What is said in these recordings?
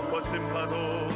거친 파도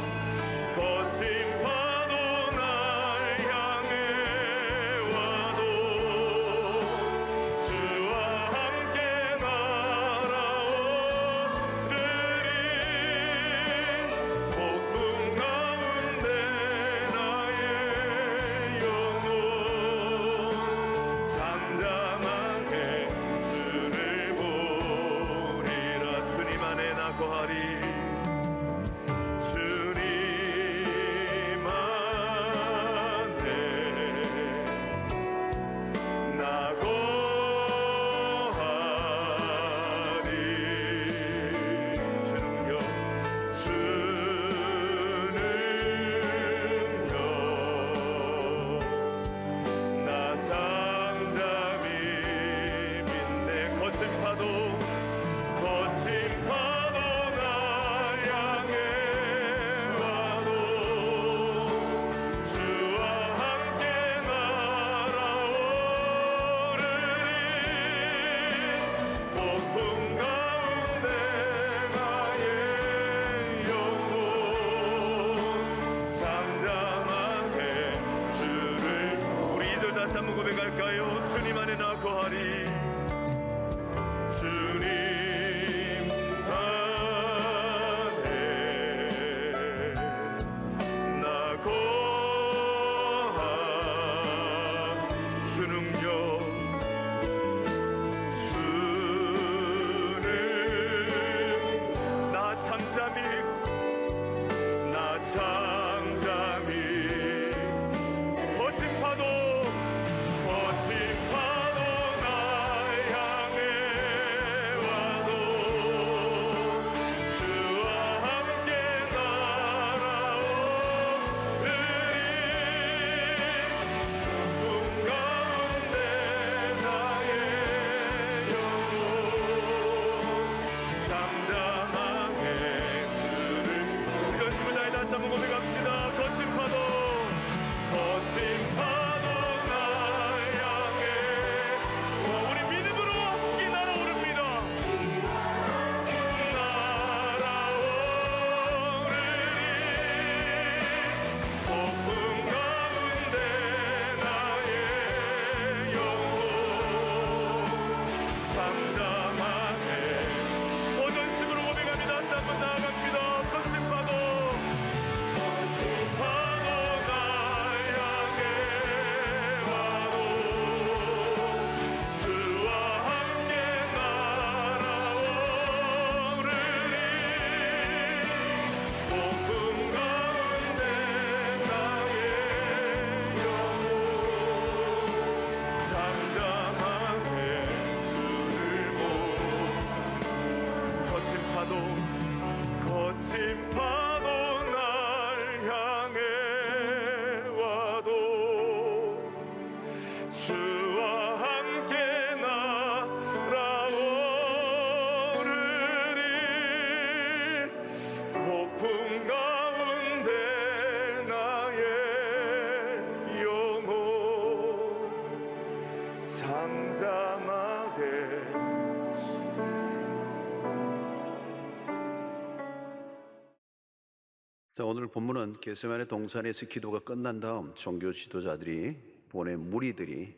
자, 오늘 본문은 겟세마네 동산에서 기도가 끝난 다음 종교 지도자들이 보낸 무리들이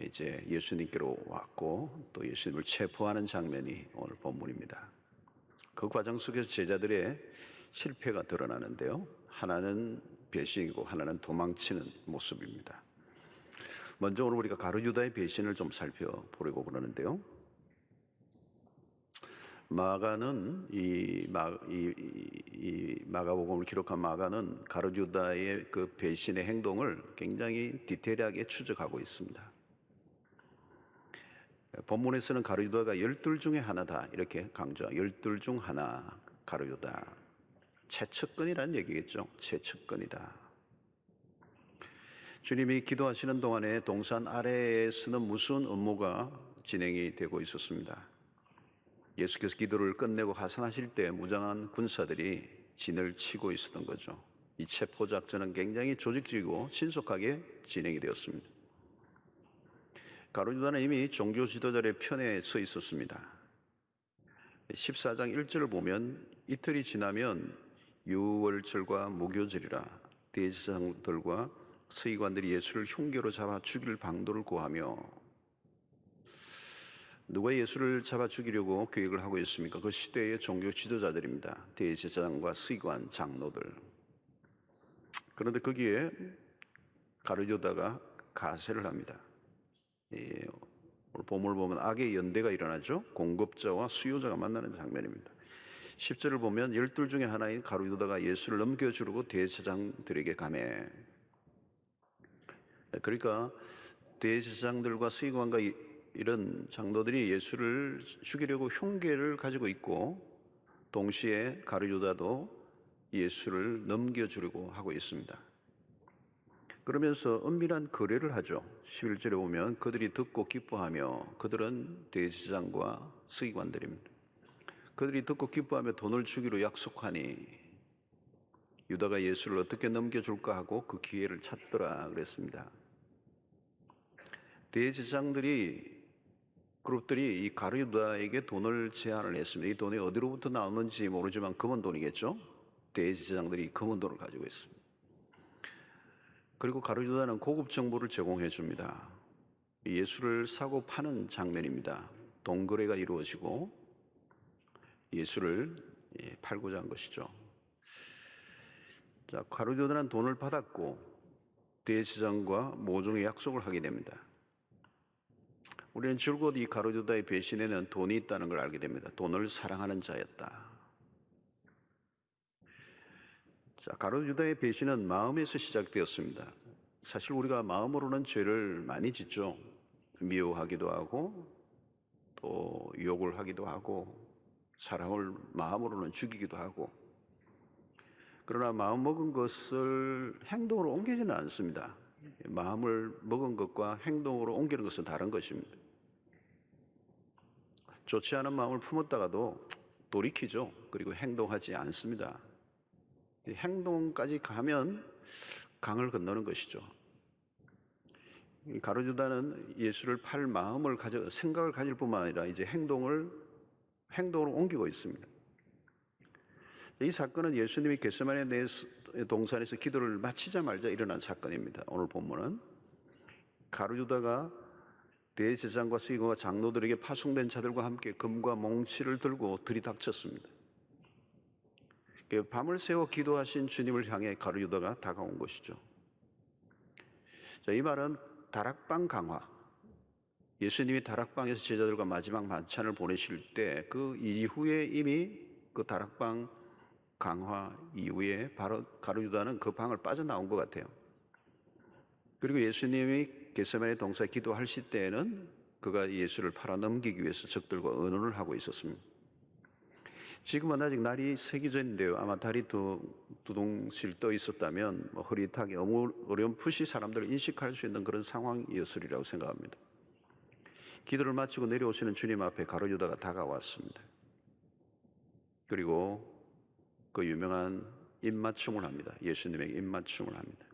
이제 예수님께로 왔고 또 예수님을 체포하는 장면이 오늘 본문입니다. 그 과정 속에서 제자들의 실패가 드러나는데요. 하나는 배신이고 하나는 도망치는 모습입니다. 먼저 오늘 우리가 가룟유다의 배신을 좀 살펴보려고 그러는데요. 마가는 마가복음을 기록한 마가는 가룟유다의 그 배신의 행동을 굉장히 디테일하게 추적하고 있습니다. 본문에서는 가룟유다가 12 중에 하나다 이렇게 강조하고 12 중 하나 가룟유다. 최측근이라는 얘기겠죠. 최측근이다. 주님이 기도하시는 동안에 동산 아래에서는 무슨 업무가 진행이 되고 있었습니다. 예수께서 기도를 끝내고 하산하실 때 무장한 군사들이 진을 치고 있었던 거죠. 이 체포 작전은 굉장히 조직적이고 신속하게 진행이 되었습니다. 가룟유다는 이미 종교 지도자의 편에 서 있었습니다. 14장 1절을 보면 이틀이 지나면 유월절과 무교절이라 대제사장들과 서기관들이 예수를 흉계로 잡아 죽일 방도를 구하며 누가 예수를 잡아 죽이려고 계획을 하고 있습니까? 그 시대의 종교 지도자들입니다. 대제사장과 서기관, 장로들. 그런데 거기에 가룟유다가 가세를 합니다. 오늘 본문을 보면 악의 연대가 일어나죠. 공급자와 수요자가 만나는 장면입니다. 10절을 보면 12 중에 하나인 가룟유다가 예수를 넘겨주려고 대제사장들에게 가매. 그러니까 대제사장들과 서기관과 이런 장로들이 예수를 죽이려고 흉계를 가지고 있고 동시에 가룟유다도 예수를 넘겨주려고 하고 있습니다. 그러면서 은밀한 거래를 하죠. 11절에 보면 그들이 듣고 기뻐하며, 그들은 대제사장과 서기관들입니다. 그들이 듣고 기뻐하며 돈을 주기로 약속하니 유다가 예수를 어떻게 넘겨줄까 하고 그 기회를 찾더라 그랬습니다. 대제사장들이 그룹들이 이 가룟유다에게 돈을 제안을 했습니다. 이 돈이 어디로부터 나오는지 모르지만 검은 돈이겠죠. 대제사장들이 검은 돈을 가지고 있습니다. 그리고 가룟유다는 고급 정보를 제공해 줍니다. 예수를 사고 파는 장면입니다. 돈거래가 이루어지고 예수를 팔고자 한 것이죠. 자, 가룟유다는 돈을 받았고 대제사장과 모종의 약속을 하게 됩니다. 우리는 줄곧 이 가룟유다의 배신에는 돈이 있다는 걸 알게 됩니다. 돈을 사랑하는 자였다. 자, 가룟유다의 배신은 마음에서 시작되었습니다. 사실 우리가 마음으로는 죄를 많이 짓죠. 미워하기도 하고 또 욕을 하기도 하고 사람을 마음으로는 죽이기도 하고, 그러나 마음 먹은 것을 행동으로 옮기지는 않습니다. 마음을 먹은 것과 행동으로 옮기는 것은 다른 것입니다. 좋지 않은 마음을 품었다가도 돌이키죠. 그리고 행동하지 않습니다. 행동까지 가면 강을 건너는 것이죠. 가룟유다는 예수를 팔 마음을 생각을 가질 뿐만 아니라 이제 행동으로 옮기고 있습니다. 이 사건은 예수님이 겟세마네 동산에서 기도를 마치자마자 일어난 사건입니다. 오늘 본문은 가룟유다가 대제사장과 서기관과 장로들에게 파송된 자들과 함께 금과 몽치를 들고 들이닥쳤습니다. 밤을 새워 기도하신 주님을 향해 가룟유다가 다가온 것이죠. 자, 이 말은 다락방 강화, 예수님이 다락방에서 제자들과 마지막 만찬을 보내실 때 그 이후에 이미 그 다락방 강화 이후에 바로 가룟유다는 그 방을 빠져나온 것 같아요. 그리고 예수님이 겟세마네 동산에 기도하실 때에는 그가 예수를 팔아 넘기기 위해서 적들과 의논을 하고 있었습니다. 지금은 아직 날이 새기 전인데요. 아마 달이 두둥실 떠 있었다면 흐릿하게 어렴풋이 사람들을 인식할 수 있는 그런 상황이었으리라고 생각합니다. 기도를 마치고 내려오시는 주님 앞에 가룟유다가 다가왔습니다. 그리고 그 유명한 입맞춤을 합니다. 예수님에게 입맞춤을 합니다.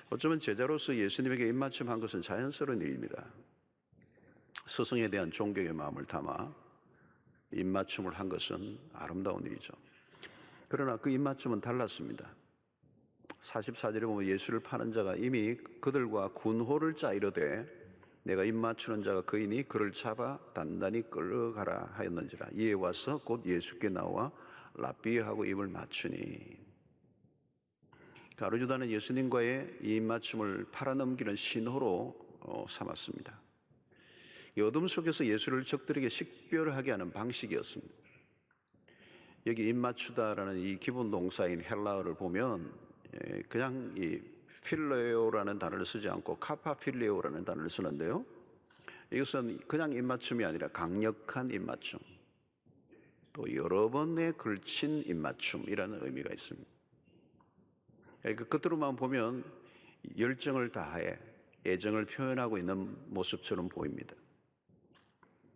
어쩌면 제자로서 예수님에게 입맞춤한 것은 자연스러운 일입니다. 스승에 대한 존경의 마음을 담아 입맞춤을 한 것은 아름다운 일이죠. 그러나 그 입맞춤은 달랐습니다. 44절에 보면 예수를 파는 자가 이미 그들과 군호를 짜이르되 내가 입맞추는 자가 그이니 그를 잡아 단단히 끌어가라 하였는지라. 이에 와서 곧 예수께 나와 랍비하고 입을 맞추니. 가룟유다는 예수님과의 이 입맞춤을 팔아넘기는 신호로 삼았습니다. 이 어둠 속에서 예수를 적들에게 식별하게 하는 방식이었습니다. 여기 입맞추다라는 이 기본 동사인 헬라어를 보면 그냥 이 필레오라는 단어를 쓰지 않고 카파필레오라는 단어를 쓰는데요. 이것은 그냥 입맞춤이 아니라 강력한 입맞춤, 또 여러 번에 걸친 입맞춤이라는 의미가 있습니다. 그 끝으로만 보면 열정을 다해 애정을 표현하고 있는 모습처럼 보입니다.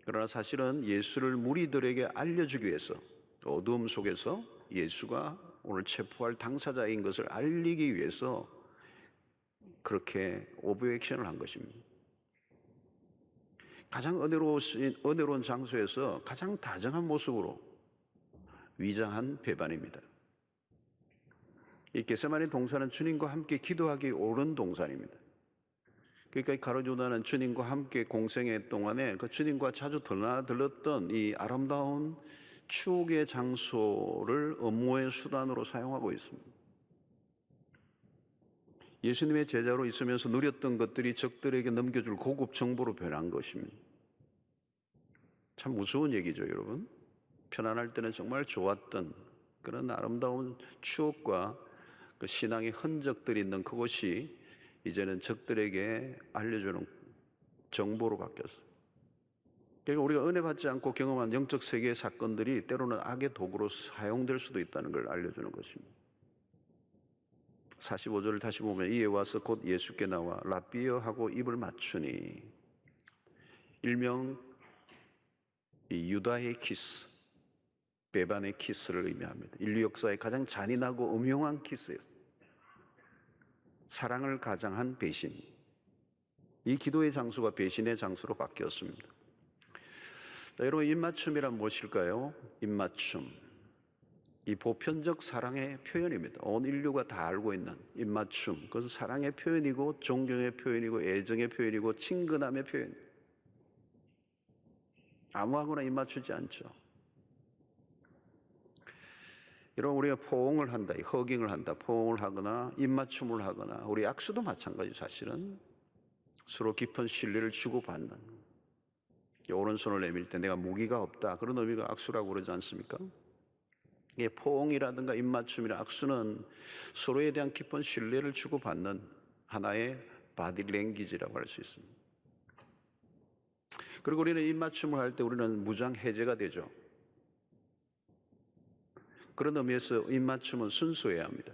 그러나 사실은 예수를 무리들에게 알려주기 위해서 어두움 속에서 예수가 오늘 체포할 당사자인 것을 알리기 위해서 그렇게 오버액션을 한 것입니다. 가장 은혜로운 장소에서 가장 다정한 모습으로 위장한 배반입니다. 이 겟세마네 동산은 주님과 함께 기도하기 옳은 동산입니다. 그러니까 가룟유다는 주님과 함께 공생애 동안에 그 주님과 자주 들렀던 이 아름다운 추억의 장소를 업무의 수단으로 사용하고 있습니다. 예수님의 제자로 있으면서 누렸던 것들이 적들에게 넘겨줄 고급 정보로 변한 것입니다. 참 무서운 얘기죠, 여러분. 편안할 때는 정말 좋았던 그런 아름다운 추억과 그 신앙의 흔적들이 있는 그곳이 이제는 적들에게 알려주는 정보로 바뀌었어요. 그러니까 우리가 은혜 받지 않고 경험한 영적 세계의 사건들이 때로는 악의 도구로 사용될 수도 있다는 걸 알려주는 것입니다. 45절을 다시 보면 이에 와서 곧 예수께 나와 랍비여 하고 입을 맞추니, 일명 이 유다의 키스, 배반의 키스를 의미합니다. 인류 역사의 가장 잔인하고 음흉한 키스였습니다. 사랑을 가장한 배신. 이 기도의 장소가 배신의 장소로 바뀌었습니다. 자, 여러분, 입맞춤이란 무엇일까요? 입맞춤. 이 보편적 사랑의 표현입니다. 온 인류가 다 알고 있는 입맞춤. 그것은 사랑의 표현이고 존경의 표현이고 애정의 표현이고 친근함의 표현. 아무하고나 입맞추지 않죠. 여러분, 우리가 포옹을 한다, 허깅을 한다, 포옹을 하거나 입맞춤을 하거나 우리 악수도 마찬가지. 사실은 서로 깊은 신뢰를 주고받는, 오른손을 내밀 때 내가 무기가 없다, 그런 의미가 악수라고 그러지 않습니까? 포옹이라든가 입맞춤이나 악수는 서로에 대한 깊은 신뢰를 주고받는 하나의 바디 랭귀지라고 할 수 있습니다. 그리고 우리는 입맞춤을 할 때 우리는 무장 해제가 되죠. 그런 의미에서 입맞춤은 순수해야 합니다.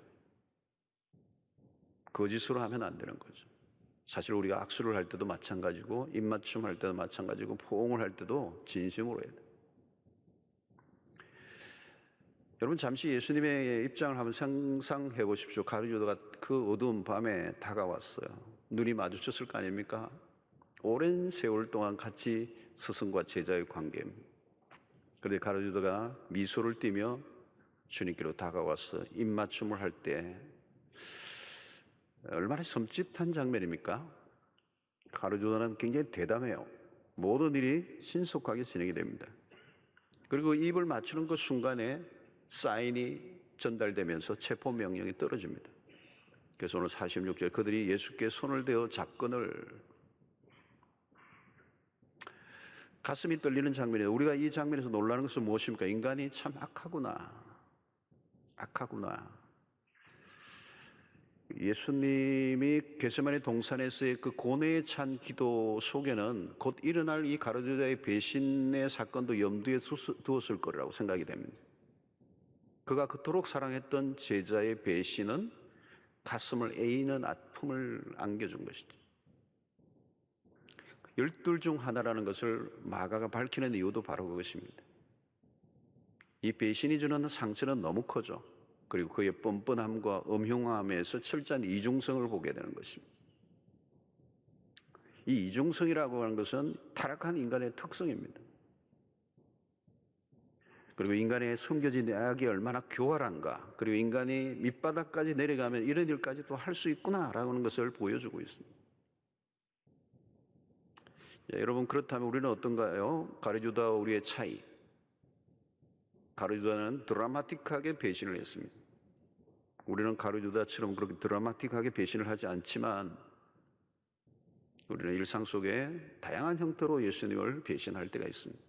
거짓으로 하면 안 되는 거죠. 사실 우리가 악수를 할 때도 마찬가지고 입맞춤 할 때도 마찬가지고 포옹을 할 때도 진심으로 해야 돼요. 여러분, 잠시 예수님의 입장을 한번 상상해 보십시오. 가룟유다가 그 어두운 밤에 다가왔어요. 눈이 마주쳤을 거 아닙니까? 오랜 세월 동안 같이 스승과 제자의 관계입니다. 그런데 가룟유다가 미소를 띠며 주님께로 다가와서 입맞춤을 할 때 얼마나 섬찟한 장면입니까? 가룟유다는 굉장히 대담해요. 모든 일이 신속하게 진행이 됩니다. 그리고 입을 맞추는 그 순간에 사인이 전달되면서 체포 명령이 떨어집니다. 그래서 오늘 46절 그들이 예수께 손을 대어 잡건을, 가슴이 떨리는 장면이에요. 우리가 이 장면에서 놀라는 것은 무엇입니까? 인간이 참 악하구나. 예수님이 겟세마네 동산에서의 그 고뇌에 찬 기도 속에는 곧 일어날 이 가룟유다의 배신의 사건도 염두에 두었을 거라고 생각이 됩니다. 그가 그토록 사랑했던 제자의 배신은 가슴을 에이는 아픔을 안겨준 것이죠. 12 중 하나라는 것을 마가가 밝히는 이유도 바로 그것입니다. 이 배신이 주는 상처는 너무 커져. 그리고 그의 뻔뻔함과 음흉함에서 철저한 이중성을 보게 되는 것입니다. 이 이중성이라고 하는 것은 타락한 인간의 특성입니다. 그리고 인간의 숨겨진 악이 얼마나 교활한가, 그리고 인간이 밑바닥까지 내려가면 이런 일까지도 할 수 있구나라는 것을 보여주고 있습니다. 여러분, 그렇다면 우리는 어떤가요? 가룟유다와 우리의 차이. 가룟유다는 드라마틱하게 배신을 했습니다. 우리는 가룟유다처럼 그렇게 드라마틱하게 배신을 하지 않지만 우리는 일상 속에 다양한 형태로 예수님을 배신할 때가 있습니다.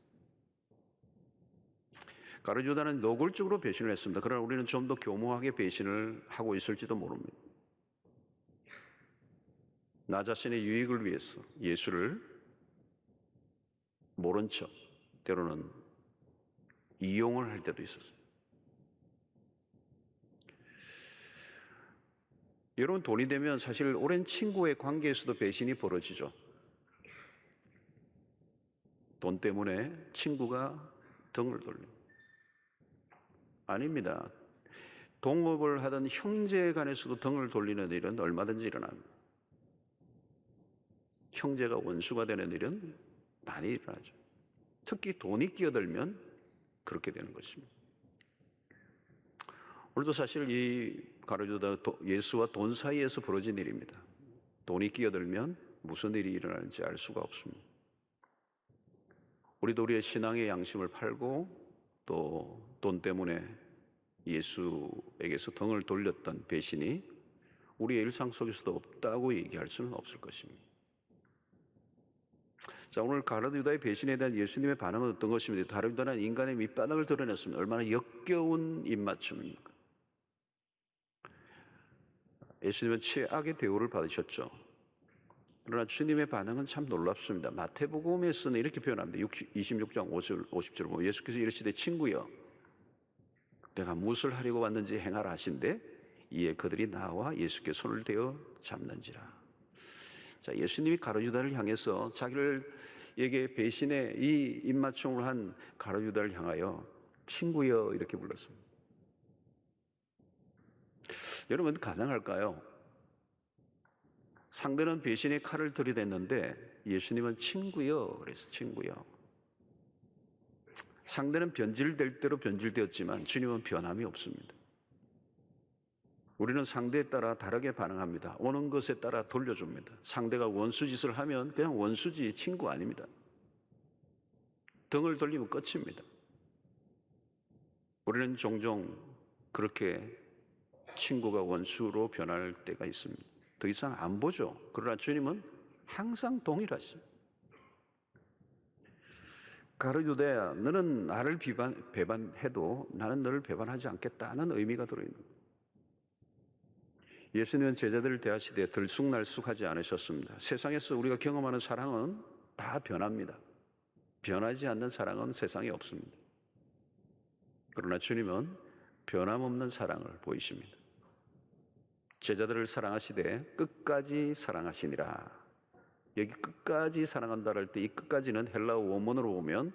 가룟유다는 노골적으로 배신을 했습니다. 그러나 우리는 좀 더 교묘하게 배신을 하고 있을지도 모릅니다. 나 자신의 유익을 위해서 예수를 모른 척, 때로는 이용을 할 때도 있었어요. 여러분, 돈이 되면 사실 오랜 친구의 관계에서도 배신이 벌어지죠. 돈 때문에 친구가 등을 돌립니다. 아닙니다. 동업을 하던 형제 간에서도 등을 돌리는 일은 얼마든지 일어납니다. 형제가 원수가 되는 일은 많이 일어나죠. 특히 돈이 끼어들면 그렇게 되는 것입니다. 오늘도 사실 이 가룟유다 예수와 돈 사이에서 벌어진 일입니다. 돈이 끼어들면 무슨 일이 일어나는지 알 수가 없습니다. 우리도 우리의 신앙의 양심을 팔고 또 돈 때문에 예수에게서 등을 돌렸던 배신이 우리의 일상 속에서도 없다고 얘기할 수는 없을 것입니다. 자, 오늘 가룟유다의 배신에 대한 예수님의 반응은 어떤 것입니까? 가룟유다는 인간의 밑바닥을 드러냈습니다. 얼마나 역겨운 입맞춤입니까? 예수님은 최악의 대우를 받으셨죠. 그러나 주님의 반응은 참 놀랍습니다. 마태복음에서는 이렇게 표현합니다. 26장 50절 보면 예수께서 이르시되 친구여 내가 무엇을 하려고 왔는지 행하라 하신대 이에 그들이 나와 예수께 손을 대어 잡는지라. 자, 예수님이 가룟유다를 향해서 자기에게 배신의 이 입맞춤을 한 가룟유다를 향하여 친구여 이렇게 불렀습니다. 여러분, 가능할까요? 상대는 배신의 칼을 들이댔는데 예수님은 친구여 그래서 친구여. 상대는 변질될 대로 변질되었지만 주님은 변함이 없습니다. 우리는 상대에 따라 다르게 반응합니다. 오는 것에 따라 돌려줍니다. 상대가 원수짓을 하면 그냥 원수지 친구 아닙니다. 등을 돌리면 끝입니다. 우리는 종종 그렇게 친구가 원수로 변할 때가 있습니다. 더 이상 안 보죠. 그러나 주님은 항상 동일하십니다. 가룟유다야, 너는 나를 배반해도 나는 너를 배반하지 않겠다는 의미가 들어있는 거예요. 예수님은 제자들을 대하시되 들쑥날쑥하지 않으셨습니다. 세상에서 우리가 경험하는 사랑은 다 변합니다. 변하지 않는 사랑은 세상에 없습니다. 그러나 주님은 변함없는 사랑을 보이십니다. 제자들을 사랑하시되 끝까지 사랑하시니라. 여기 끝까지 사랑한다 할 때 이 끝까지는 헬라어 원문으로 보면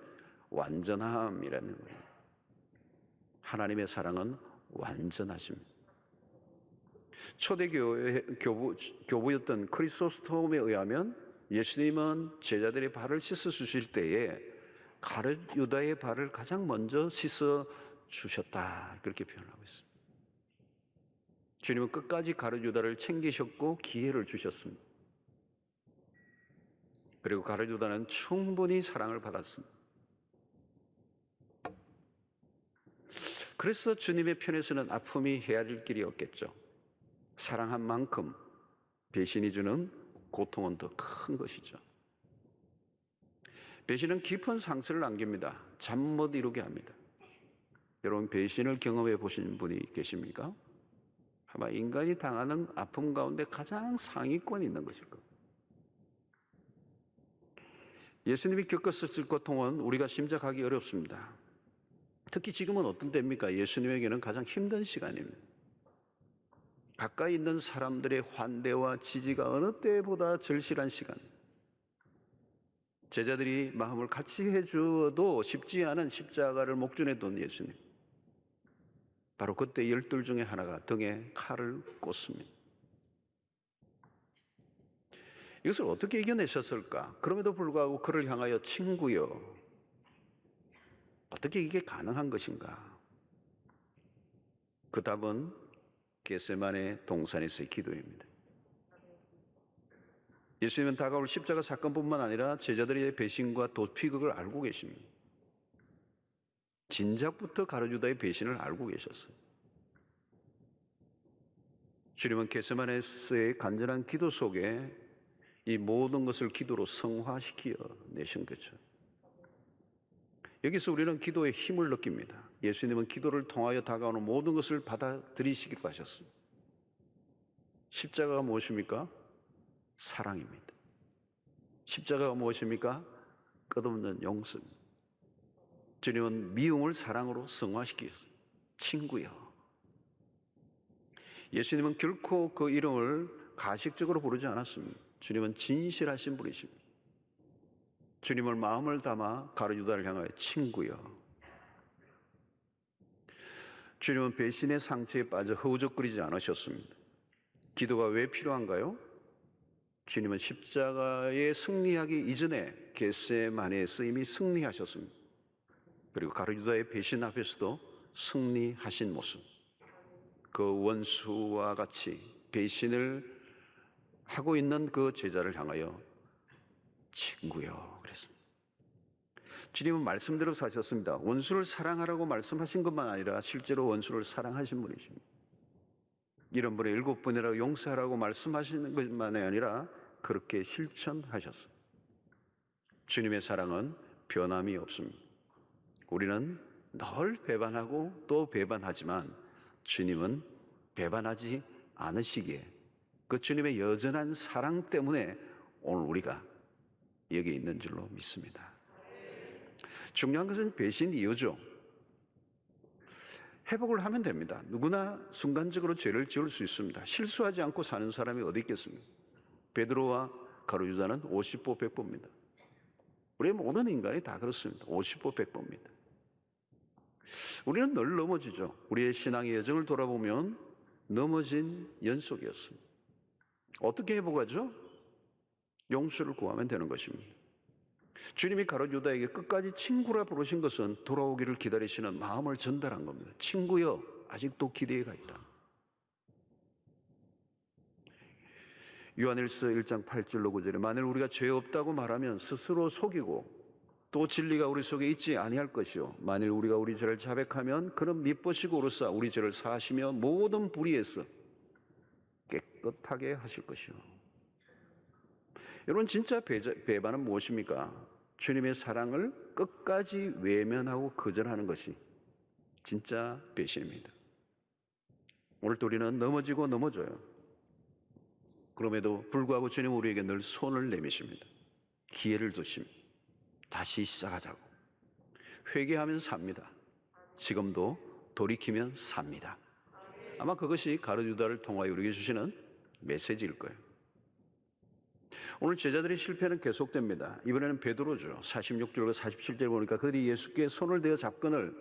완전함이라는 거예요. 하나님의 사랑은 완전하십니다. 초대교회 교부였던 크리소스톰에 의하면 예수님은 제자들의 발을 씻어 주실 때에 가룟유다의 발을 가장 먼저 씻어 주셨다 그렇게 표현하고 있습니다. 주님은 끝까지 가룟유다를 챙기셨고 기회를 주셨습니다. 그리고 가룟유다는 충분히 사랑을 받았습니다. 그래서 주님의 편에서는 아픔이 헤아릴 길이 없겠죠. 사랑한 만큼 배신이 주는 고통은 더 큰 것이죠. 배신은 깊은 상처를 남깁니다. 잠 못 이루게 합니다. 여러분, 배신을 경험해 보신 분이 계십니까? 아마 인간이 당하는 아픔 가운데 가장 상위권에 있는 것일 겁니다. 예수님이 겪었을 고통은 우리가 심작하기 어렵습니다. 특히 지금은 어떤 때입니까? 예수님에게는 가장 힘든 시간입니다. 가까이 있는 사람들의 환대와 지지가 어느 때보다 절실한 시간. 제자들이 마음을 같이 해주어도 쉽지 않은 십자가를 목전에 둔 예수님. 바로 그때 12 중에 하나가 등에 칼을 꽂습니다. 이것을 어떻게 이겨내셨을까? 그럼에도 불구하고 그를 향하여 친구여, 어떻게 이게 가능한 것인가? 그 답은 겟세마네 동산에서의 기도입니다. 예수님은 다가올 십자가 사건뿐만 아니라 제자들의 배신과 도피극을 알고 계십니다. 진작부터 가룟유다의 배신을 알고 계셨어요. 주님은 겟세마네에서의 간절한 기도 속에 이 모든 것을 기도로 성화시켜 내신 거죠. 여기서 우리는 기도의 힘을 느낍니다. 예수님은 기도를 통하여 다가오는 모든 것을 받아들이시기로 하셨습니다. 십자가가 무엇입니까? 사랑입니다. 십자가가 무엇입니까? 끝없는 용서입니다. 주님은 미움을 사랑으로 성화시키셨어요. 친구요. 예수님은 결코 그 이름을 가식적으로 부르지 않았습니다. 주님은 진실하신 분이십니다. 주님을 마음을 담아 가룟유다를 향하여 친구요. 주님은 배신의 상처에 빠져 허우적거리지 않으셨습니다. 기도가 왜 필요한가요? 주님은 십자가에 승리하기 이전에 겟세마네에서 이미 승리하셨습니다. 그리고 가룟유다의 배신 앞에서도 승리하신 모습. 그 원수와 같이 배신을 하고 있는 그 제자를 향하여 친구요 그랬습니다. 주님은 말씀대로 사셨습니다. 원수를 사랑하라고 말씀하신 것만 아니라 실제로 원수를 사랑하신 분이십니다. 이런 분의 7번이라고 용서하라고 말씀하시는 것만이 아니라 그렇게 실천하셨어요. 주님의 사랑은 변함이 없습니다. 우리는 늘 배반하고 또 배반하지만 주님은 배반하지 않으시기에 그 주님의 여전한 사랑 때문에 오늘 우리가 여기 있는 줄로 믿습니다. 중요한 것은 배신 이유죠. 회복을 하면 됩니다. 누구나 순간적으로 죄를 지을 수 있습니다. 실수하지 않고 사는 사람이 어디 있겠습니까? 베드로와 가룟유다는 50보 100보입니다. 우리 모든 인간이 다 그렇습니다. 50보 100보입니다. 우리는 늘 넘어지죠. 우리의 신앙의 여정을 돌아보면 넘어진 연속이었습니다. 어떻게 회복하죠? 용서를 구하면 되는 것입니다. 주님이 가룟유다에게 끝까지 친구라 부르신 것은 돌아오기를 기다리시는 마음을 전달한 겁니다. 친구여, 아직도 기대가 있다. 요한일서 1장 8절로 9절에 만일 우리가 죄 없다고 말하면 스스로 속이고 또 진리가 우리 속에 있지 아니할 것이요 만일 우리가 우리 죄를 자백하면 그는 미쁘시고 오르사 우리 죄를 사하시며 모든 불의에서 깨끗하게 하실 것이요. 여러분 진짜 배반은 무엇입니까? 주님의 사랑을 끝까지 외면하고 거절하는 것이 진짜 배신입니다. 오늘도 우리는 넘어지고 넘어져요. 그럼에도 불구하고 주님은 우리에게 늘 손을 내미십니다. 기회를 주십니다. 다시 시작하자고. 회개하면 삽니다. 지금도 돌이키면 삽니다. 아마 그것이 가룟유다를 통하여 우리에게 주시는 메시지일 거예요. 오늘 제자들의 실패는 계속됩니다. 이번에는 베드로죠. 46절과 47절 보니까 그들이 예수께 손을 대어 잡거늘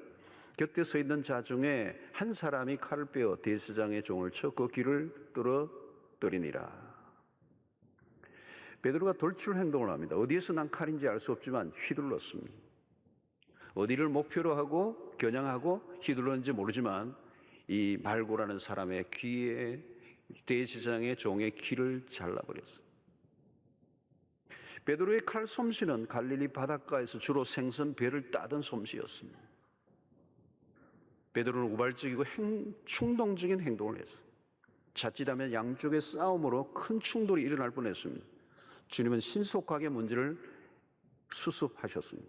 곁에 서 있는 자 중에 한 사람이 칼을 빼어 대제사장의 종을 쳐 그 귀를 떨어뜨리니라. 베드로가 돌출 행동을 합니다. 어디에서 난 칼인지 알 수 없지만 휘둘렀습니다. 어디를 목표로 하고 겨냥하고 휘둘렀는지 모르지만 이 말고라는 사람의 귀에 대제사장의 종의 귀를 잘라버렸어요. 베드로의 칼 솜씨는 갈릴리 바닷가에서 주로 생선 배를 따던 솜씨였습니다. 베드로는 우발적이고 충동적인 행동을 했어요. 자칫하면 양쪽의 싸움으로 큰 충돌이 일어날 뻔했습니다. 주님은 신속하게 문제를 수습하셨습니다.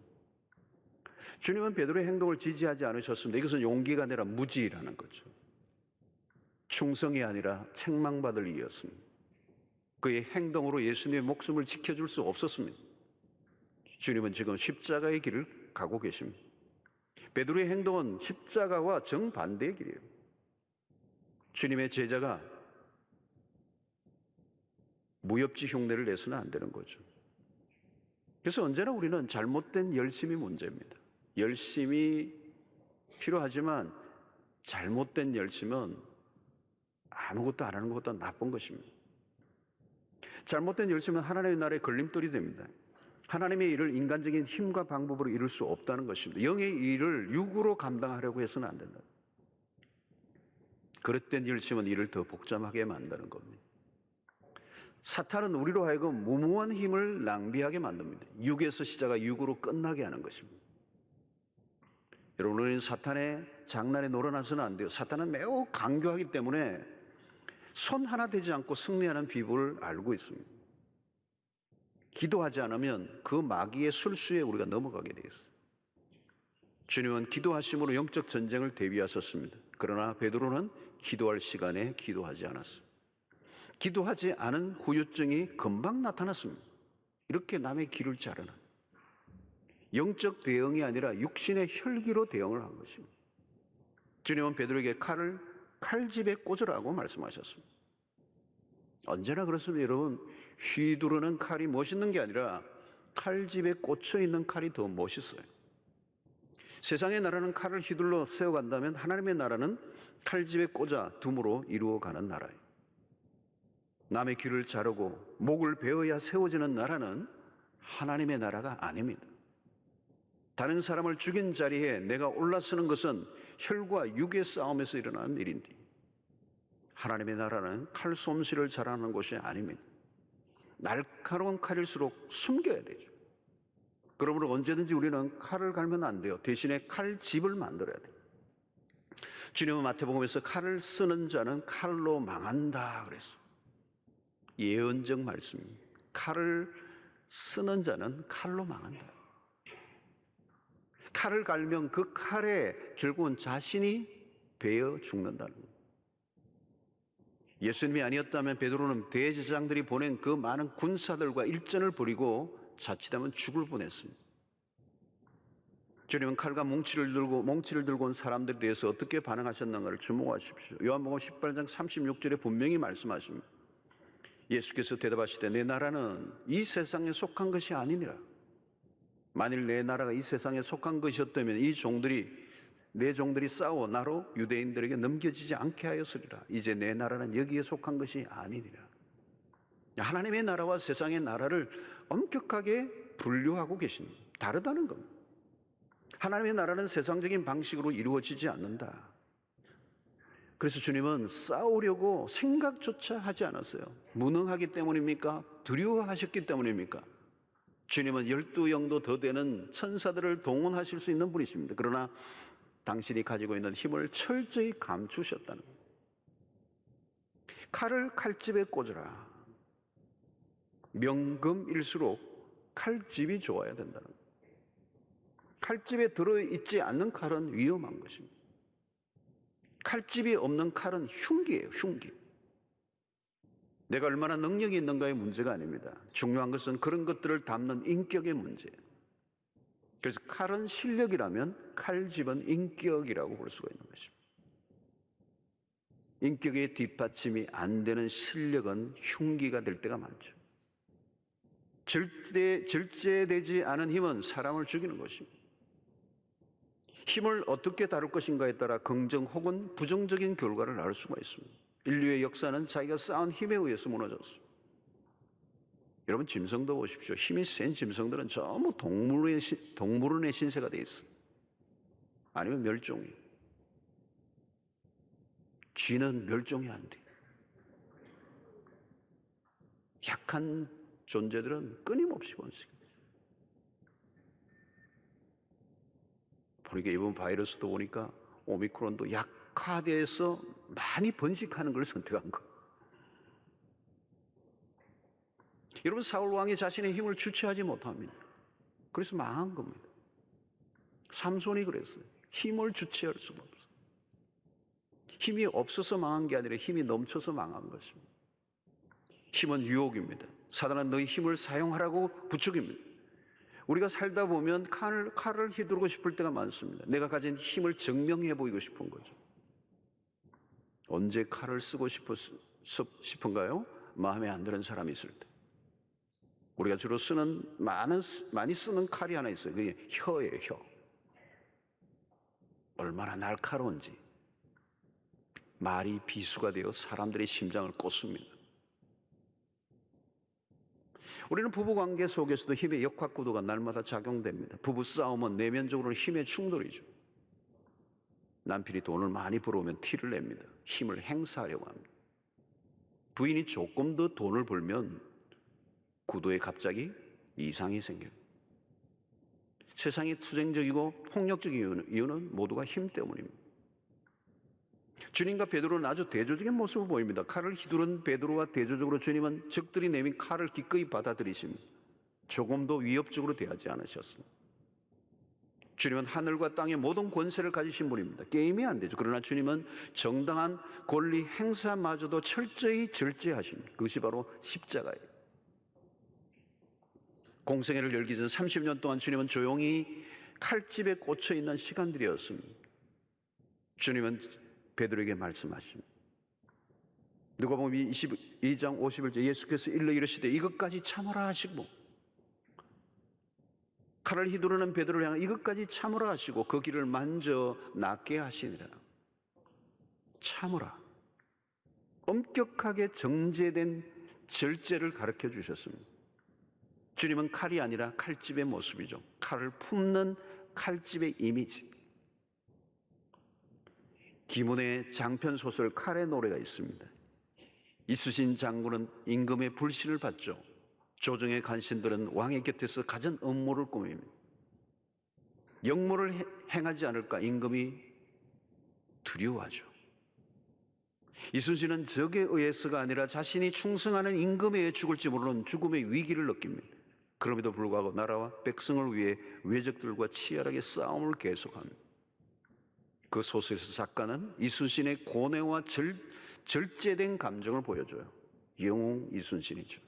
주님은 베드로의 행동을 지지하지 않으셨습니다. 이것은 용기가 아니라 무지라는 거죠. 충성이 아니라 책망받을 일이었습니다. 그의 행동으로 예수님의 목숨을 지켜줄 수 없었습니다. 주님은 지금 십자가의 길을 가고 계십니다. 베드로의 행동은 십자가와 정반대의 길이에요. 주님의 제자가 무협지 흉내를 내서는 안 되는 거죠. 그래서 언제나 우리는 잘못된 열심이 문제입니다. 열심이 필요하지만 잘못된 열심은 아무것도 안 하는 것보다 나쁜 것입니다. 잘못된 열심은 하나님의 나라의 걸림돌이 됩니다. 하나님의 일을 인간적인 힘과 방법으로 이룰 수 없다는 것입니다. 영의 일을 육으로 감당하려고 해서는 안 된다. 그릇된 열심은 일을 더 복잡하게 만드는 겁니다. 사탄은 우리로 하여금 무모한 힘을 낭비하게 만듭니다. 육에서 시작하 육으로 끝나게 하는 것입니다. 여러분, 우리는 사탄의 장난에 놀아나서는 안 돼요. 사탄은 매우 강교하기 때문에 손 하나 대지 않고 승리하는 비법을 알고 있습니다. 기도하지 않으면 그 마귀의 술수에 우리가 넘어가게 돼 있어요. 주님은 기도하심으로 영적 전쟁을 대비하셨습니다. 그러나 베드로는 기도할 시간에 기도하지 않았어요. 기도하지 않은 후유증이 금방 나타났습니다. 이렇게 남의 길을 자르는 영적 대응이 아니라 육신의 혈기로 대응을 한 것입니다. 주님은 베드로에게 칼을 칼집에 꽂으라고 말씀하셨습니다. 언제나 그렇습니다. 여러분, 휘두르는 칼이 멋있는 게 아니라 칼집에 꽂혀 있는 칼이 더 멋있어요. 세상의 나라는 칼을 휘둘러 세워간다면 하나님의 나라는 칼집에 꽂아 둠으로 이루어가는 나라예요. 남의 귀를 자르고 목을 베어야 세워지는 나라는 하나님의 나라가 아닙니다. 다른 사람을 죽인 자리에 내가 올라서는 것은 혈과 육의 싸움에서 일어나는 일인데, 하나님의 나라는 칼솜씨를 자랑하는 것이 아닙니다. 날카로운 칼일수록 숨겨야 되죠. 그러므로 언제든지 우리는 칼을 갈면 안 돼요. 대신에 칼집을 만들어야 돼요. 주님은 마태복음에서 칼을 쓰는 자는 칼로 망한다 그랬어요. 예언적 말씀입니다. 칼을 쓰는 자는 칼로 망한다. 칼을 갈면 그 칼에 결국은 자신이 베어 죽는다는 거예요. 예수님이 아니었다면 베드로는 대제사장들이 보낸 그 많은 군사들과 일전을 벌이고 자칫하면 죽을 뻔했습니다. 주님은 칼과 몽치를 들고 온 사람들에 대해서 어떻게 반응하셨는가를 주목하십시오. 요한복음 18장 36절에 분명히 말씀하십니다. 예수께서 대답하시되 내 나라는 이 세상에 속한 것이 아니니라. 만일 내 나라가 이 세상에 속한 것이었다면 내 종들이 싸워 나로 유대인들에게 넘겨지지 않게 하였으리라. 이제 내 나라는 여기에 속한 것이 아니니라. 하나님의 나라와 세상의 나라를 엄격하게 분류하고 계십니다. 다르다는 겁니다. 하나님의 나라는 세상적인 방식으로 이루어지지 않는다. 그래서 주님은 싸우려고 생각조차 하지 않았어요. 무능하기 때문입니까? 두려워하셨기 때문입니까? 주님은 12영도 더 되는 천사들을 동원하실 수 있는 분이십니다. 그러나 당신이 가지고 있는 힘을 철저히 감추셨다는 거예요. 칼을 칼집에 꽂으라. 명금일수록 칼집이 좋아야 된다는 거예요. 칼집에 들어있지 않는 칼은 위험한 것입니다. 칼집이 없는 칼은 흉기예요, 흉기. 내가 얼마나 능력이 있는가의 문제가 아닙니다. 중요한 것은 그런 것들을 담는 인격의 문제예요. 그래서 칼은 실력이라면 칼집은 인격이라고 볼 수가 있는 것입니다. 인격의 뒷받침이 안 되는 실력은 흉기가 될 때가 많죠. 절제되지 않은 힘은 사람을 죽이는 것입니다. 힘을 어떻게 다룰 것인가에 따라 긍정 혹은 부정적인 결과를 낳을 수가 있습니다. 인류의 역사는 자기가 쌓은 힘에 의해서 무너졌습니다. 여러분, 짐승도 보십시오. 힘이 센 짐승들은 전부 동물원의 신세가 돼 있어요. 아니면 멸종이에요. 쥐는 멸종이 안 돼. 약한 존재들은 끊임없이 번식해요. 보니까 이번 바이러스도 보니까 오미크론도 약화돼서 많이 번식하는 걸 선택한 거. 여러분, 사울 왕이 자신의 힘을 주체하지 못합니다. 그래서 망한 겁니다. 삼손이 그랬어요. 힘을 주체할 수가 없어요. 힘이 없어서 망한 게 아니라 힘이 넘쳐서 망한 것입니다. 힘은 유혹입니다. 사단은 너희 힘을 사용하라고 부추깁니다. 우리가 살다 보면 칼을 휘두르고 싶을 때가 많습니다. 내가 가진 힘을 증명해 보이고 싶은 거죠. 언제 칼을 쓰고 싶은가요? 마음에 안 드는 사람이 있을 때. 우리가 주로 많이 쓰는 칼이 하나 있어요. 그게 혀예요, 혀. 얼마나 날카로운지. 말이 비수가 되어 사람들의 심장을 꽂습니다. 우리는 부부관계 속에서도 힘의 역학구도가 날마다 작용됩니다. 부부싸움은 내면적으로는 힘의 충돌이죠. 남편이 돈을 많이 벌어오면 티를 냅니다. 힘을 행사하려고 합니다. 부인이 조금 더 돈을 벌면 구도에 갑자기 이상이 생겨요. 세상이 투쟁적이고 폭력적인 이유는 모두가 힘 때문입니다. 주님과 베드로는 아주 대조적인 모습을 보입니다. 칼을 휘두른 베드로와 대조적으로 주님은 적들이 내민 칼을 기꺼이 받아들이십니다. 조금도 위협적으로 대하지 않으셨습니다. 주님은 하늘과 땅의 모든 권세를 가지신 분입니다. 게임이 안 되죠. 그러나 주님은 정당한 권리 행사마저도 철저히 절제하십니다. 그것이 바로 십자가예요. 공생애를 열기 전 30년 동안 주님은 조용히 칼집에 꽂혀 있는 시간들이었습니다. 주님은 베드로에게 말씀하십니다. 누가복음 22장 51절 예수께서 일러 이르시되 이것까지 참으라 하시고 칼을 휘두르는 베드로를 향해 이것까지 참으라 하시고 그 길을 만져 낫게 하시니라. 참으라. 엄격하게 정제된 절제를 가르쳐 주셨습니다. 주님은 칼이 아니라 칼집의 모습이죠. 칼을 품는 칼집의 이미지. 김훈의 장편 소설 칼의 노래가 있습니다. 이순신 장군은 임금의 불신을 받죠. 조정의 간신들은 왕의 곁에서 갖은 음모를 꾸밉니다. 역모를 행하지 않을까 임금이 두려워하죠. 이순신은 적에 의해서가 아니라 자신이 충성하는 임금에 의해 죽을지 모르는 죽음의 위기를 느낍니다. 그럼에도 불구하고 나라와 백성을 위해 외적들과 치열하게 싸움을 계속합니다. 그 소설에서 작가는 이순신의 고뇌와 절제된 감정을 보여줘요. 영웅 이순신이죠.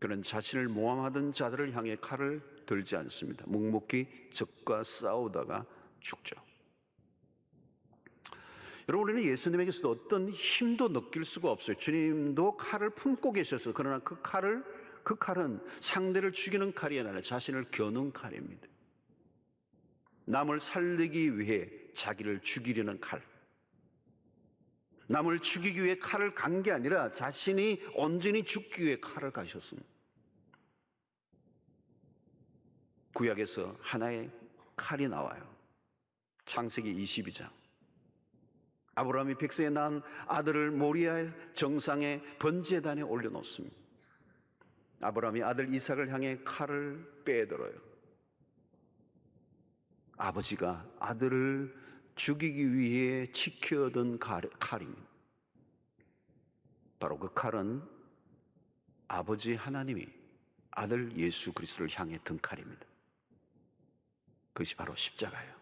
그는 자신을 모함하던 자들을 향해 칼을 들지 않습니다. 묵묵히 적과 싸우다가 죽죠. 여러분, 우리는 예수님에게서도 어떤 힘도 느낄 수가 없어요. 주님도 칼을 품고 계셔서 그러나 그 칼은 상대를 죽이는 칼이 아니라 자신을 겨누는 칼입니다. 남을 살리기 위해 자기를 죽이려는 칼. 남을 죽이기 위해 칼을 간 게 아니라 자신이 온전히 죽기 위해 칼을 가셨습니다. 구약에서 하나의 칼이 나와요. 창세기 22장. 아브라함이 백세에 낳은 아들을 모리아의 정상에 번제단에 올려놓습니다. 아브라함이 아들 이삭을 향해 칼을 빼들어요. 아버지가 아들을 죽이기 위해 지켜둔 칼입니다. 바로 그 칼은 아버지 하나님이 아들 예수 그리스도를 향해 든 칼입니다. 그것이 바로 십자가예요.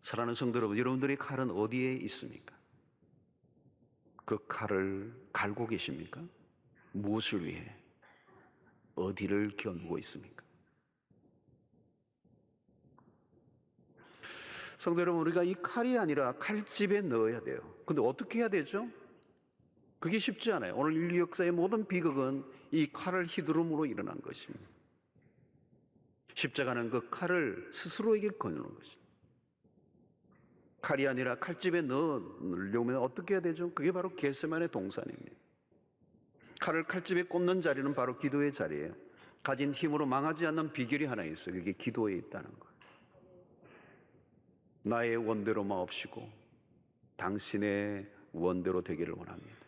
사랑하는 성도 여러분, 여러분들의 칼은 어디에 있습니까? 그 칼을 갈고 계십니까? 무엇을 위해? 어디를 겨누고 있습니까? 성도 여러분, 우리가 이 칼이 아니라 칼집에 넣어야 돼요. 근데 어떻게 해야 되죠? 그게 쉽지 않아요. 오늘 인류 역사의 모든 비극은 이 칼을 휘두름으로 일어난 것입니다. 십자가는 그 칼을 스스로에게 거두는 것입니다. 칼이 아니라 칼집에 넣으려면 어떻게 해야 되죠? 그게 바로 겟세마네 동산입니다. 칼을 칼집에 꽂는 자리는 바로 기도의 자리예요. 가진 힘으로 망하지 않는 비결이 하나 있어요. 그게 기도에 있다는 거예요. 나의 원대로 마옵시고 당신의 원대로 되기를 원합니다.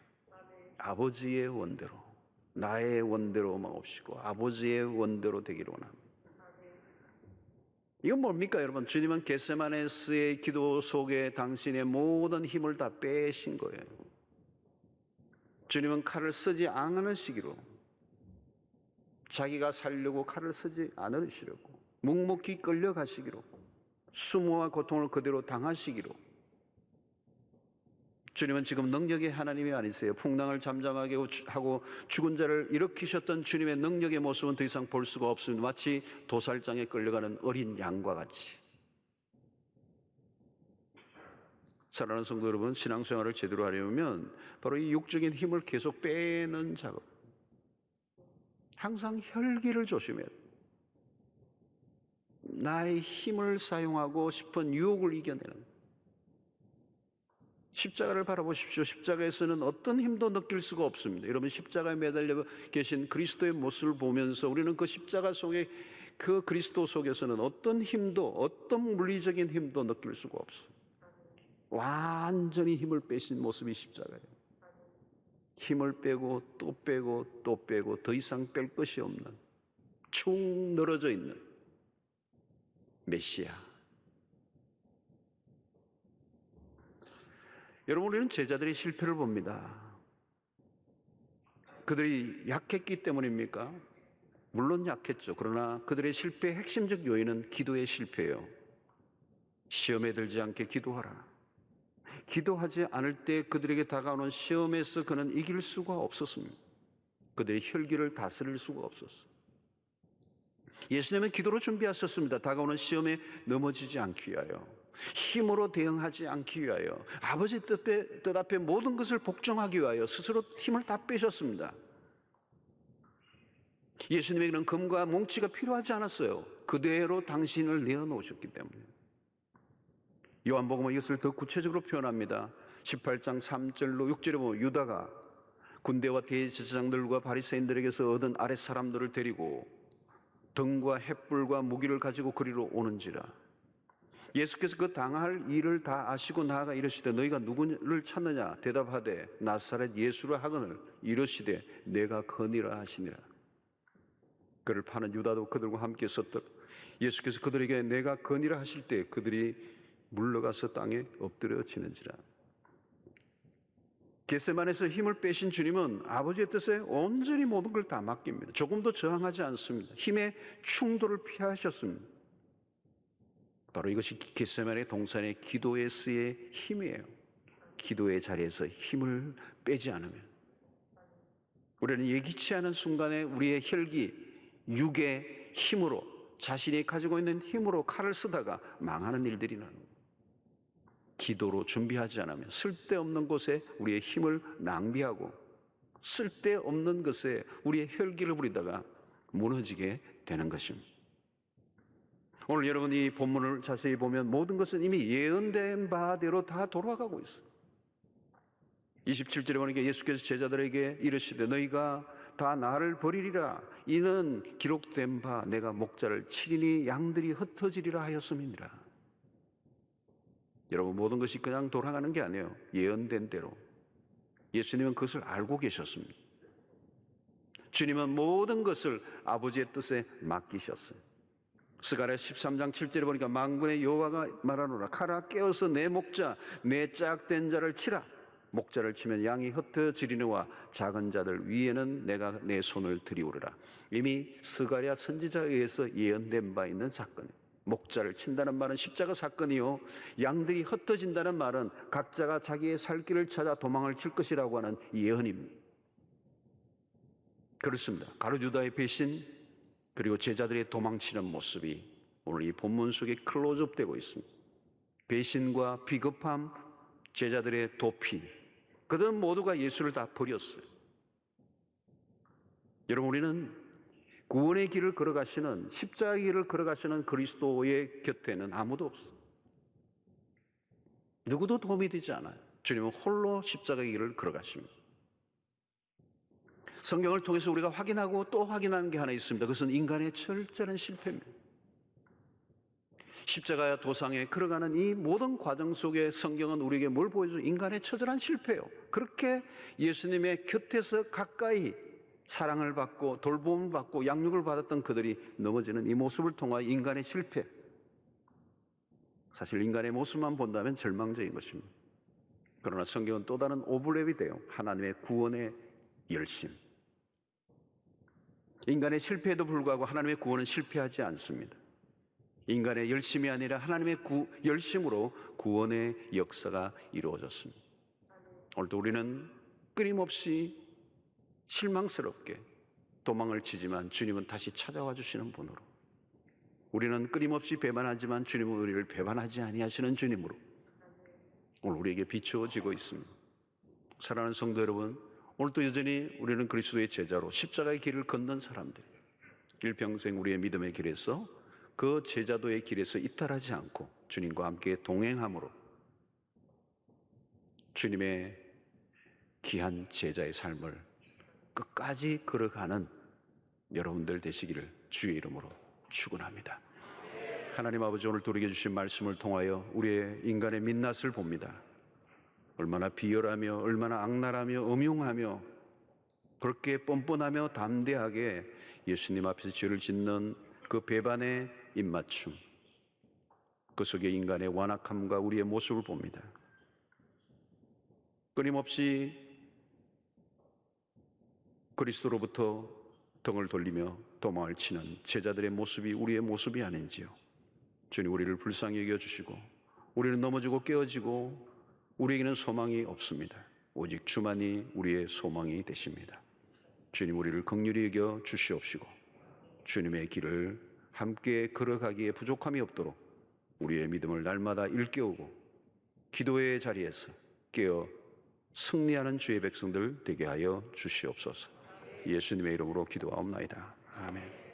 아버지의 원대로, 나의 원대로 마옵시고 아버지의 원대로 되기를 원합니다. 이건 뭡니까 여러분? 주님은 겟세마네스의 기도 속에 당신의 모든 힘을 다 빼신 거예요. 주님은 칼을 쓰지 않으시기로, 자기가 살려고 칼을 쓰지 않으시려고, 묵묵히 끌려가시기로, 수모와 고통을 그대로 당하시기로. 주님은 지금 능력의 하나님이 아니세요. 풍랑을 잠잠하게 하고 죽은 자를 일으키셨던 주님의 능력의 모습은 더 이상 볼 수가 없습니다. 마치 도살장에 끌려가는 어린 양과 같이. 사랑하는 성도 여러분, 신앙생활을 제대로 하려면 바로 이 육적인 힘을 계속 빼는 작업, 항상 혈기를 조심해야 돼요. 나의 힘을 사용하고 싶은 유혹을 이겨내는, 십자가를 바라보십시오. 십자가에서는 어떤 힘도 느낄 수가 없습니다. 여러분, 십자가에 매달려 계신 그리스도의 모습을 보면서 우리는 그 십자가 속에, 그 그리스도 속에서는 어떤 힘도, 어떤 물리적인 힘도 느낄 수가 없어요. 완전히 힘을 빼신 모습이 십자가예요. 힘을 빼고 또 빼고 또 빼고 더 이상 뺄 것이 없는, 축 늘어져 있는 메시아. 여러분, 우리는 제자들의 실패를 봅니다. 그들이 약했기 때문입니까? 물론 약했죠. 그러나 그들의 실패의 핵심적 요인은 기도의 실패예요. 시험에 들지 않게 기도하라. 기도하지 않을 때 그들에게 다가오는 시험에서 그는 이길 수가 없었습니다. 그들의 혈기를 다스릴 수가 없었어요. 예수님은 기도로 준비하셨습니다. 다가오는 시험에 넘어지지 않기 위하여, 힘으로 대응하지 않기 위하여, 아버지 뜻 앞에 모든 것을 복종하기 위하여 스스로 힘을 다 빼셨습니다. 예수님에게는 금과 몽치가 필요하지 않았어요. 그대로 당신을 내어놓으셨기 때문에. 요한복음은 이것을 더 구체적으로 표현합니다. 18장 3절로 6절에 보면 유다가 군대와 대제사장들과 바리새인들에게서 얻은 아랫 사람들을 데리고 등과 횃불과 무기를 가지고 그리로 오는지라. 예수께서 그 당할 일을 다 아시고 나아가 이르시되 너희가 누구를 찾느냐 대답하되 나사렛 예수라 하거늘 이르시되 내가 거니라 하시니라. 그를 파는 유다도 그들과 함께 있었더라. 예수께서 그들에게 내가 거니라 하실 때 그들이 물러가서 땅에 엎드려 지는지라. 겟세마네에서 힘을 빼신 주님은 아버지의 뜻에 온전히 모든 걸 다 맡깁니다. 조금도 저항하지 않습니다. 힘의 충돌을 피하셨습니다. 바로 이것이 겟세마네 동산의 기도에서의 힘이에요. 기도의 자리에서 힘을 빼지 않으면 우리는 예기치 않은 순간에 우리의 혈기, 육의 힘으로, 자신이 가지고 있는 힘으로 칼을 쓰다가 망하는 일들이 나는 거예요. 기도로 준비하지 않으면 쓸데없는 곳에 우리의 힘을 낭비하고 쓸데없는 것에 우리의 혈기를 부리다가 무너지게 되는 것입니다. 오늘 여러분 이 본문을 자세히 보면 모든 것은 이미 예언된 바대로 다 돌아가고 있어요. 27절에 보니까 예수께서 제자들에게 이르시되 너희가 다 나를 버리리라. 이는 기록된 바 내가 목자를 치리니 양들이 흩어지리라 하였음이니라. 여러분, 모든 것이 그냥 돌아가는 게 아니에요. 예언된 대로. 예수님은 그것을 알고 계셨습니다. 주님은 모든 것을 아버지의 뜻에 맡기셨어요. 스가랴 13장 7절에 보니까 만군의 여호와가 말하노라. 칼아 깨어서 내 목자 내 짝된 자를 치라. 목자를 치면 양이 흩어지리니와 작은 자들 위에는 내가 내 손을 들이오르라. 이미 스가랴 선지자에 의해서 예언된 바 있는 사건이에요. 목자를 친다는 말은 십자가 사건이요, 양들이 흩어진다는 말은 각자가 자기의 살 길을 찾아 도망을 칠 것이라고 하는 예언입니다. 그렇습니다. 가룟 유다의 배신 그리고 제자들의 도망치는 모습이 오늘 이 본문 속에 클로즈업 되고 있습니다. 배신과 비겁함, 제자들의 도피, 그들은 모두가 예수를 다 버렸어요. 여러분, 우리는 구원의 길을 걸어가시는, 십자가의 길을 걸어가시는 그리스도의 곁에는 아무도 없어요. 누구도 도움이 되지 않아요. 주님은 홀로 십자가의 길을 걸어가십니다. 성경을 통해서 우리가 확인하고 또 확인하는 게 하나 있습니다. 그것은 인간의 철저한 실패입니다. 십자가 도상에 걸어가는 이 모든 과정 속에 성경은 우리에게 뭘 보여줘요? 인간의 처절한 실패예요. 그렇게 예수님의 곁에서 가까이 사랑을 받고 돌봄을 받고 양육을 받았던 그들이 넘어지는 이 모습을 통하여 인간의 실패, 사실 인간의 모습만 본다면 절망적인 것입니다. 그러나 성경은 또 다른 오버랩이 돼요. 하나님의 구원의 열심. 인간의 실패에도 불구하고 하나님의 구원은 실패하지 않습니다. 인간의 열심이 아니라 하나님의 열심으로 구원의 역사가 이루어졌습니다. 오늘도 우리는 끊임없이 실망스럽게 도망을 치지만 주님은 다시 찾아와 주시는 분으로, 우리는 끊임없이 배반하지만 주님은 우리를 배반하지 아니하시는 주님으로 오늘 우리에게 비추어지고 있습니다. 사랑하는 성도 여러분, 오늘도 여전히 우리는 그리스도의 제자로 십자가의 길을 걷는 사람들, 일평생 우리의 믿음의 길에서 그 제자도의 길에서 이탈하지 않고 주님과 함께 동행함으로 주님의 귀한 제자의 삶을 끝까지 걸어가는 여러분들 되시기를 주의 이름으로 축원합니다. 하나님 아버지, 오늘 우리에게 주신 말씀을 통하여 우리의 인간의 민낯을 봅니다. 얼마나 비열하며 얼마나 악랄하며 음흉하며 그렇게 뻔뻔하며 담대하게 예수님 앞에서 죄를 짓는 그 배반의 입맞춤, 그 속에 인간의 완악함과 우리의 모습을 봅니다. 끊임없이 그리스도로부터 등을 돌리며 도망을 치는 제자들의 모습이 우리의 모습이 아닌지요. 주님, 우리를 불쌍히 여겨주시고 우리는 넘어지고 깨어지고 우리에게는 소망이 없습니다. 오직 주만이 우리의 소망이 되십니다. 주님, 우리를 긍휼히 여겨 주시옵시고 주님의 길을 함께 걸어가기에 부족함이 없도록 우리의 믿음을 날마다 일깨우고 기도의 자리에서 깨어 승리하는 주의 백성들 되게 하여 주시옵소서. 예수님의 이름으로 기도하옵나이다. 아멘.